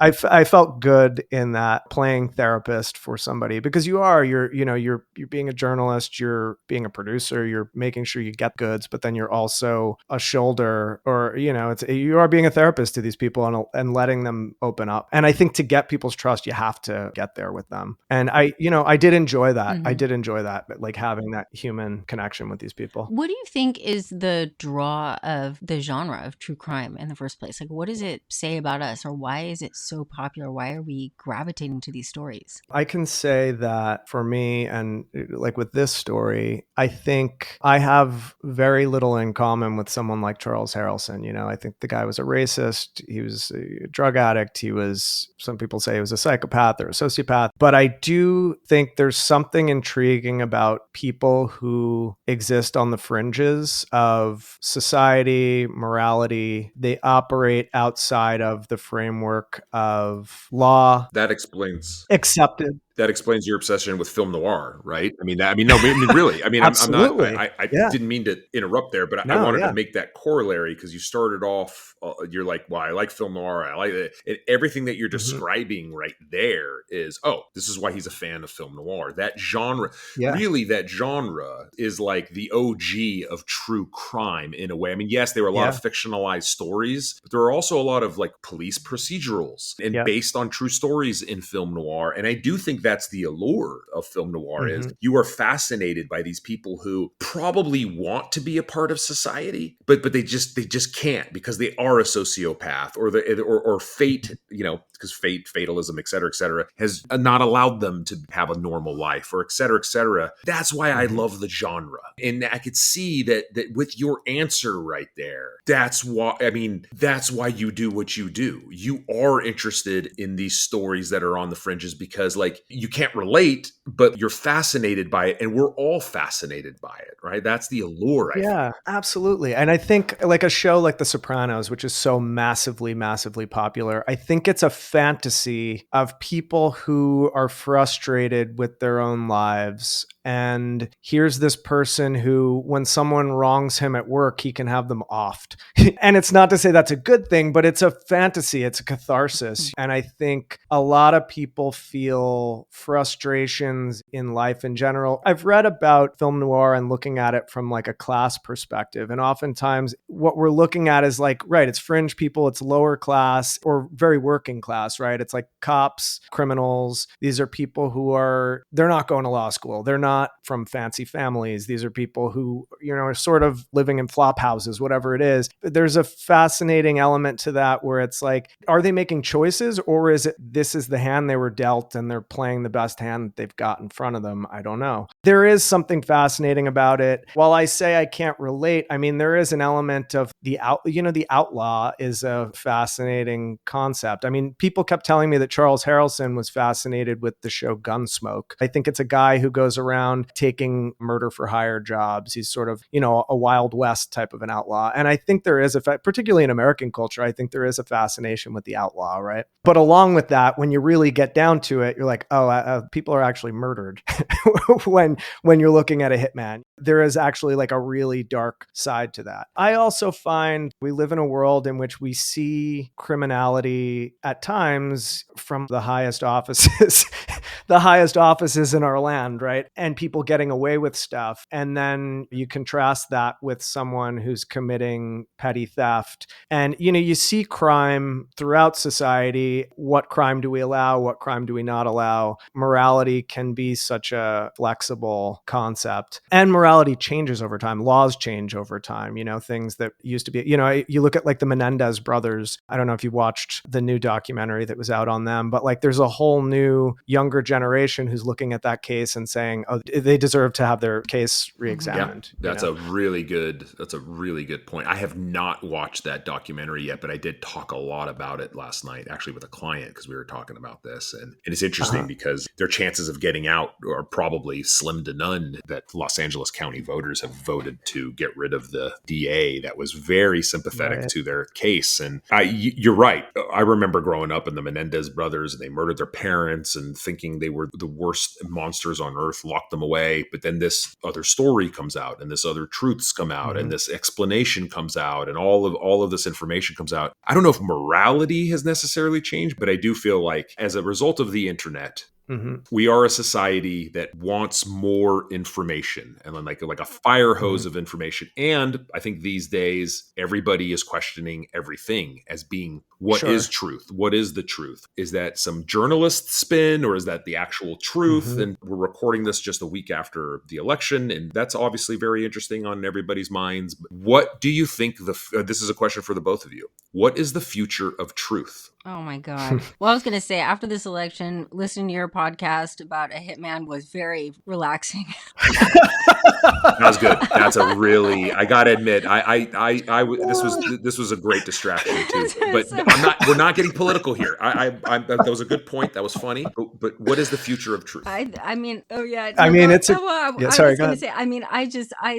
Speaker 1: I felt good in that, playing therapist for somebody, because you're being a journalist, you're being a producer, you're making sure you get goods, but then you're also a shoulder, or you are being a therapist to these people and letting them open up. And I think to get people's trust, you have to get there with them. And I did enjoy that. I did enjoy that, like having that human connection with these people.
Speaker 2: What do you think is the draw of the genre of true crime in the first place? Like, what does it say about us, or why is it so popular? Why are we gravitating to these stories?
Speaker 1: I can say that for me, and like with this story, I think I have very little in common with someone like Charles Harrelson. I think the guy was a racist. He was a drug addict. Some people say he was a psychopath or a sociopath. But I do think there's something intriguing about people who exist on the fringes of society, morality. They operate outside of the framework of law.
Speaker 3: That explains
Speaker 1: Accepted.
Speaker 3: that explains your obsession with film noir, right? Really.
Speaker 1: Absolutely.
Speaker 3: I
Speaker 1: Yeah.
Speaker 3: didn't mean to interrupt there, but I
Speaker 1: No,
Speaker 3: wanted
Speaker 1: yeah.
Speaker 3: to make that corollary because you started off, you're like, well, I like film noir. I like it. And everything that you're describing right there is, oh, this is why he's a fan of film noir. That genre,
Speaker 1: Yeah.
Speaker 3: really, that genre is like the OG of true crime in a way. I mean, yes, there were a lot of fictionalized stories, but there are also a lot of like police procedurals and based on true stories in film noir. And I do think that's the allure of film noir is you are fascinated by these people who probably want to be a part of society, but they just can't because they are a sociopath or fate, because fatalism, et cetera, has not allowed them to have a normal life, or et cetera, et cetera. That's why I love the genre. And I could see that with your answer right there, that's why you do what you do. You are interested in these stories that are on the fringes because like you can't relate, but you're fascinated by it, and we're all fascinated by it, right? That's the allure, I think.
Speaker 1: Absolutely. And I think like a show like The Sopranos, which is so massively, massively popular, I think it's a fantasy of people who are frustrated with their own lives. And here's this person who, when someone wrongs him at work, he can have them offed. And it's not to say that's a good thing, but it's a fantasy. It's a catharsis. And I think a lot of people feel frustrations in life in general. I've read about film noir and looking at it from like a class perspective. And oftentimes what we're looking at is like, right, it's fringe people, it's lower class or very working class, right? It's like cops, criminals. These are people who they're not going to law school. They're not from fancy families. These are people who, are sort of living in flop houses, whatever it is. There's a fascinating element to that where it's like, are they making choices, or is it this is the hand they were dealt and they're playing the best hand that they've got in front of them? I don't know. There is something fascinating about it. While I say I can't relate, I mean, there is an element of the outlaw is a fascinating concept. I mean, people kept telling me that Charles Harrelson was fascinated with the show Gunsmoke. I think it's a guy who goes around taking murder for hire jobs. He's sort of, a Wild West type of an outlaw. And I think there is particularly in American culture, I think there is a fascination with the outlaw, right? But along with that, when you really get down to it, you're like, people are actually murdered when you're looking at a hitman. There is actually like a really dark side to that. I also find we live in a world in which we see criminality at times from the highest offices, the highest offices in our land, right? And people getting away with stuff. And then you contrast that with someone who's committing petty theft. And, you see crime throughout society. What crime do we allow? What crime do we not allow? Morality can be such a flexible concept. And morality changes over time. Laws change over time. Things that used to be, you look at like the Menendez brothers. I don't know if you watched the new documentary that was out on them, but like there's a whole new younger generation generation who's looking at that case and saying, oh, they deserve to have their case reexamined.
Speaker 3: That's a really good point. I have not watched that documentary yet, but I did talk a lot about it last night, actually with a client, because we were talking about this. And it's interesting because their chances of getting out are probably slim to none, that Los Angeles County voters have voted to get rid of the DA that was very sympathetic to their case. And you're right. I remember growing up in the Menendez brothers, and they murdered their parents and thinking they were the worst monsters on earth, locked them away. But then this other story comes out, and this other truths come out, and this explanation comes out, and all of this information comes out. I don't know if morality has necessarily changed, but I do feel like as a result of the internet, we are a society that wants more information, and then like a fire hose of information. And I think these days everybody is questioning everything as being what is truth? What is the truth? Is that some journalist spin, or is that the actual truth? And we're recording this just a week after the election, and that's obviously very interesting on everybody's minds. But what do you think this is a question for the both of you. What is the future of truth?
Speaker 2: Oh my God. Well, I was going to say, after this election, listening to your podcast about a hitman was very relaxing.
Speaker 3: That was good. That's a really, I got to admit, this was a great distraction too, but we're not getting political here. That was a good point. That was funny, but what is the future of truth?
Speaker 2: I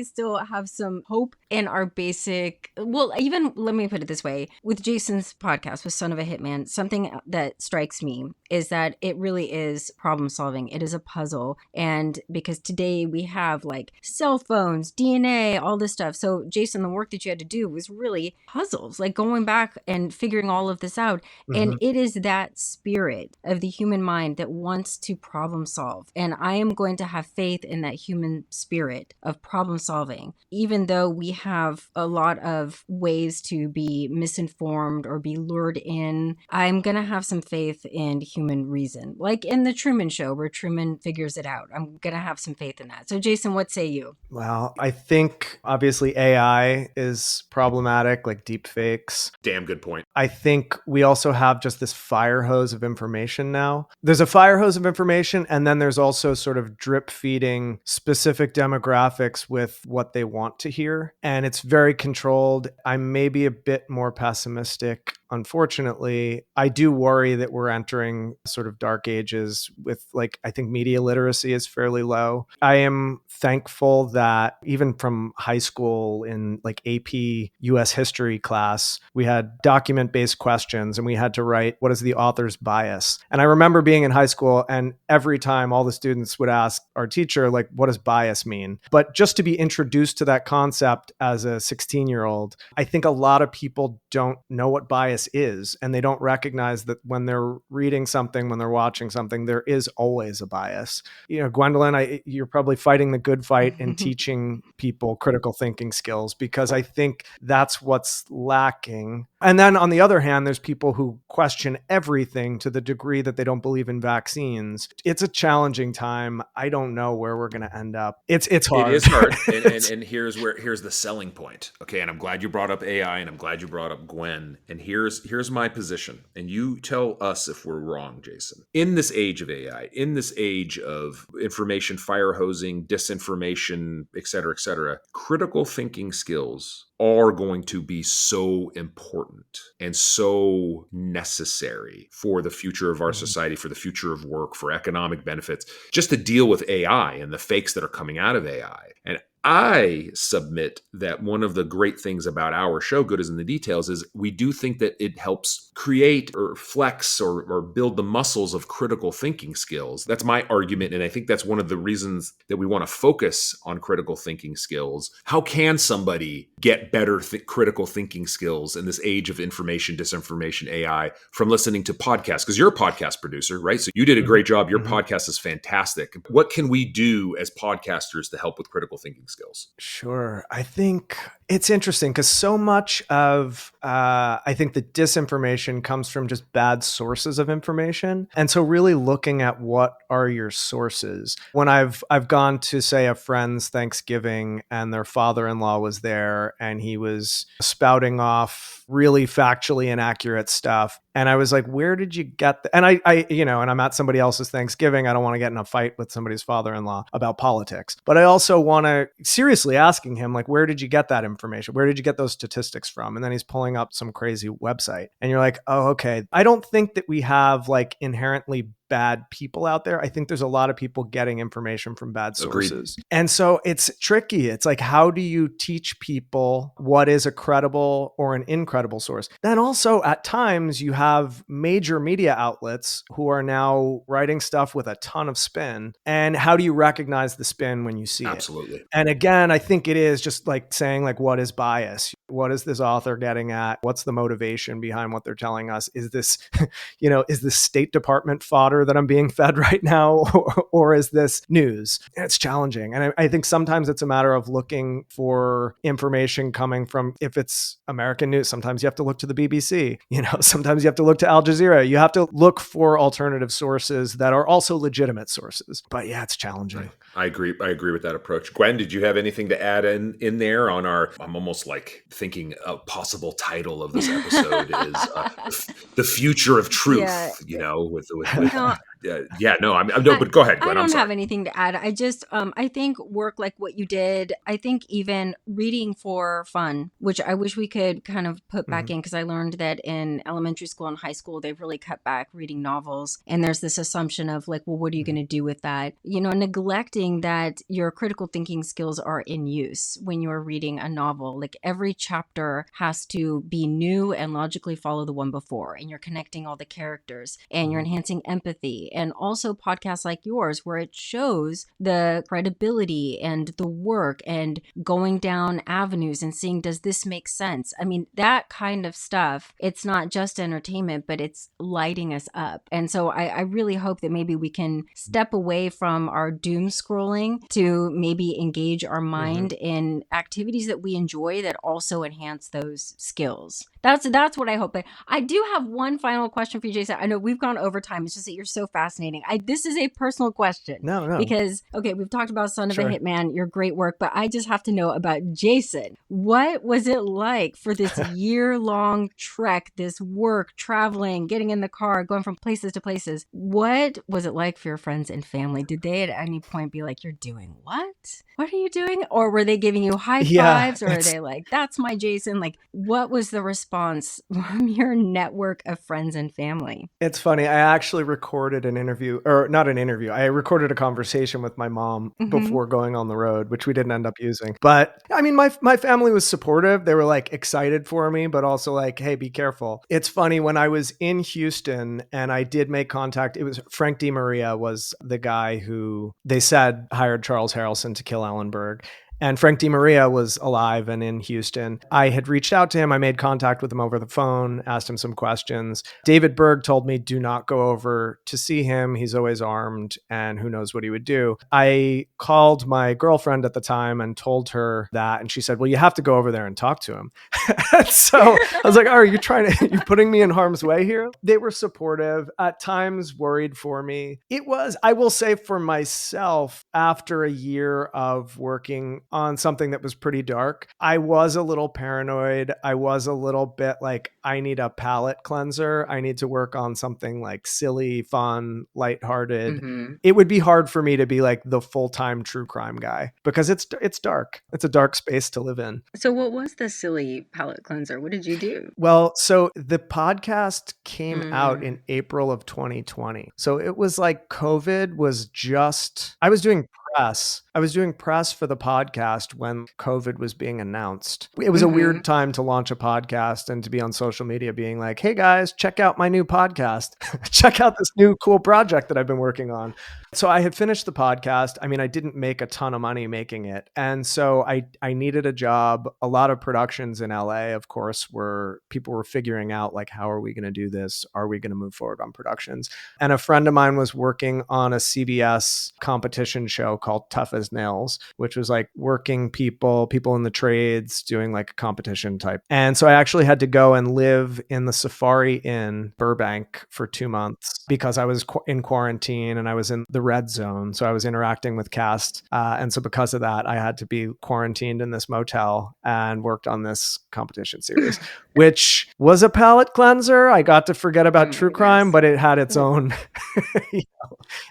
Speaker 2: still have some hope in our basic, well, even let me put it this way, with Jason's podcast with Son of a Hitman, something that strikes me is that it really is problem solving. It is a puzzle. And because today we have like cell phones, DNA, all this stuff. So Jason, the work that you had to do was really puzzles, like going back and figuring all of this out. And it is that spirit of the human mind that wants to problem solve. And I am going to have faith in that human spirit of problem solving, even though we have a lot of ways to be misinformed or be lured in. I'm going to have some faith in human reason, like in the Truman Show where Truman figures it out. I'm going to have some faith in that. So Jason, what say you?
Speaker 1: Well, I think obviously AI is problematic, like deep fakes.
Speaker 3: Damn good point.
Speaker 1: I think we also have just this fire hose of information now. There's a fire hose of information, and then there's also sort of drip feeding specific demographics with what they want to hear. And it's very controlled. I'm maybe a bit more pessimistic. Unfortunately, I do worry that we're entering sort of dark ages with, like, I think media literacy is fairly low. I am thankful that even from high school in like AP US history class, we had document-based questions and we had to write, what is the author's bias? And I remember being in high school and every time all the students would ask our teacher, like, what does bias mean? But just to be introduced to that concept as a 16-year-old, I think a lot of people don't know what bias is, and they don't recognize that when they're reading something, when they're watching something, there is always a bias. You know, Gwendolyn, you're probably fighting the good fight in teaching people critical thinking skills, because I think that's what's lacking. And then on the other hand, there's people who question everything to the degree that they don't believe in vaccines. It's a challenging time. I don't know where we're going to end up. It's hard.
Speaker 3: It is hard. and here's the selling point. Okay. And I'm glad you brought up AI, and I'm glad you brought up Gwen. And here's my position. And you tell us if we're wrong, Jason. In this age of AI, in this age of information fire hosing, disinformation, et cetera, critical thinking skills are going to be so important and so necessary for the future of our society, for the future of work, for economic benefits, just to deal with AI and the fakes that are coming out of AI. And I submit that one of the great things about our show, Good is in the Details, is we do think that it helps create or flex or build the muscles of critical thinking skills. That's my argument. And I think that's one of the reasons that we want to focus on critical thinking skills. How can somebody get better critical thinking skills in this age of information, disinformation, AI, from listening to podcasts? Because you're a podcast producer, right? So you did a great job. Your podcast is fantastic. What can we do as podcasters to help with critical thinking skills?
Speaker 1: Sure. I think It's interesting because so much of, I think the disinformation comes from just bad sources of information. And so really looking at what are your sources. When I've gone to, say, a friend's Thanksgiving and their father-in-law was there and he was spouting off really factually inaccurate stuff. And I was like, where did you get and and I'm at somebody else's Thanksgiving. I don't want to get in a fight with somebody's father-in-law about politics. But I also want to seriously asking him, like, where did you get that information? Where did you get those statistics from? And then he's pulling up some crazy website. And you're like, oh, okay. I don't think that we have like inherently bad people out there. I think there's a lot of people getting information from bad sources. Agreed. And so it's tricky. It's like, how do you teach people what is a credible or an incredible source? Then also at times you have major media outlets who are now writing stuff with a ton of spin. And how do you recognize the spin when you see
Speaker 3: Absolutely.
Speaker 1: it? And again, I think it is just like saying, like, what is bias? What is this author getting at? What's the motivation behind what they're telling us? Is this, is this State Department fodder that I'm being fed right now? Or is this news? And it's challenging. And I think sometimes it's a matter of looking for information coming from, if it's American news, sometimes you have to look to the BBC, sometimes you have to look to Al Jazeera. You have to look for alternative sources that are also legitimate sources. But yeah, it's challenging.
Speaker 3: I agree. I agree with that approach. Gwen, did you have anything to add in there on I'm almost like thinking a possible title of this episode is The Future of Truth, but go ahead, Gwen.
Speaker 2: I don't have anything to add. I just, I think work like what you did. I think even reading for fun, which I wish we could kind of put back in, because I learned that in elementary school and high school, they've really cut back reading novels. And there's this assumption of like, well, what are you going to do with that? Neglecting that your critical thinking skills are in use when you're reading a novel. Like every chapter has to be new and logically follow the one before. And you're connecting all the characters and you're enhancing empathy. And also podcasts like yours, where it shows the credibility and the work and going down avenues and seeing, does this make sense? I mean, that kind of stuff, it's not just entertainment, but it's lighting us up. And so I really hope that maybe we can step away from our doom scrolling to maybe engage our mind in activities that we enjoy that also enhance those skills. That's what I hope. But I do have one final question for you, Jason. I know we've gone over time. It's just that you're so fascinating. This is a personal question.
Speaker 1: No.
Speaker 2: Because, okay, we've talked about Son of a Hitman, your great work, but I just have to know about Jason. What was it like for this year-long trek, this work, traveling, getting in the car, going from places to places? What was it like for your friends and family? Did they at any point be like, you're doing what? What are you doing? Or were they giving you high fives? Or are they like, that's my Jason? Like, what was the response from your network of friends and family?
Speaker 1: It's funny. I actually recorded an interview, or not an interview. I recorded a conversation with my mom before going on the road, which we didn't end up using. But I mean, my family was supportive. They were like excited for me, but also like, hey, be careful. It's funny, when I was in Houston and I did make contact, it was Frank DeMaria was the guy who they said hired Charles Harrelson to kill Ellenberg. And Frank DeMaria was alive and in Houston. I had reached out to him. I made contact with him over the phone, asked him some questions. David Berg told me, do not go over to see him. He's always armed and who knows what he would do. I called my girlfriend at the time and told her that. And she said, well, you have to go over there and talk to him. So I was like, oh, are you you're putting me in harm's way here? They were supportive, at times worried for me. It was, I will say for myself, after a year of working on something that was pretty dark, I was a little paranoid. I was a little bit like, I need a palate cleanser. I need to work on something like silly, fun, lighthearted. It would be hard for me to be like the full-time true crime guy because it's dark. It's a dark space to live in.
Speaker 2: So what was the silly palate cleanser? What did you do?
Speaker 1: Well, so the podcast came out in April of 2020. So it was like COVID was just, I was doing press for the podcast when COVID was being announced. It was a weird time to launch a podcast and to be on social media being like, hey guys, check out my new podcast. Check out this new cool project that I've been working on. So I had finished the podcast. I mean, I didn't make a ton of money making it. And so I needed a job. A lot of productions in LA, of course, people were figuring out like, how are we going to do this? Are we going to move forward on productions? And a friend of mine was working on a CBS competition show called Tough as Nails, which was like working people in the trades doing like a competition type. And so I actually had to go and live in the Safari in Burbank for 2 months because I was in quarantine and I was in the red zone. So I was interacting with cast. And so because of that, I had to be quarantined in this motel and worked on this competition series, which was a palate cleanser. I got to forget about true crime, but it had its own,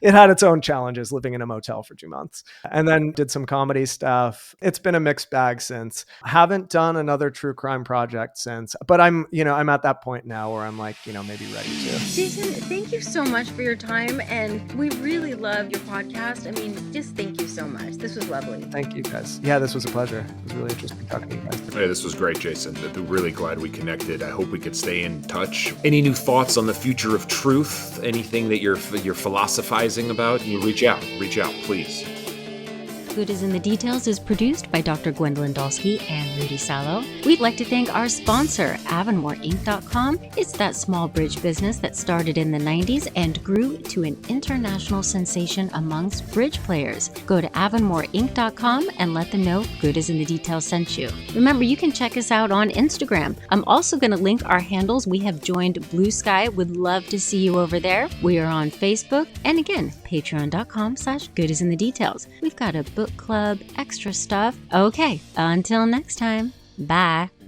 Speaker 1: it had its own challenges living in a motel for 2 months. And then did some comedy stuff. It's been a mixed bag since. Haven't done another true crime project since, but I'm at that point now where I'm like, maybe ready to.
Speaker 2: Jason, thank you so much for your time. And we really love your podcast. I mean, just thank you so much. This was lovely.
Speaker 1: Thank you guys. Yeah, this was a pleasure. It was really interesting talking to you guys.
Speaker 3: Hey, this was great, Jason. I'm really glad we connected. I hope we could stay in touch. Any new thoughts on the future of truth? Anything that you're philosophizing about? You reach out, please.
Speaker 2: Good is in the Details is produced by Dr. Gwendolyn Dolsky and Rudy Salo. We'd like to thank our sponsor, AvonmoreInc.com. It's that small bridge business that started in the 90s and grew to an international sensation amongst bridge players. Go to AvonmoreInc.com and let them know Good is in the Details sent you. Remember, you can check us out on Instagram. I'm also going to link our handles. We have joined Blue Sky. Would love to see you over there. We are on Facebook. And again, patreon.com/Good is in the Details. We've got a book club, extra stuff. Okay, until next time, bye.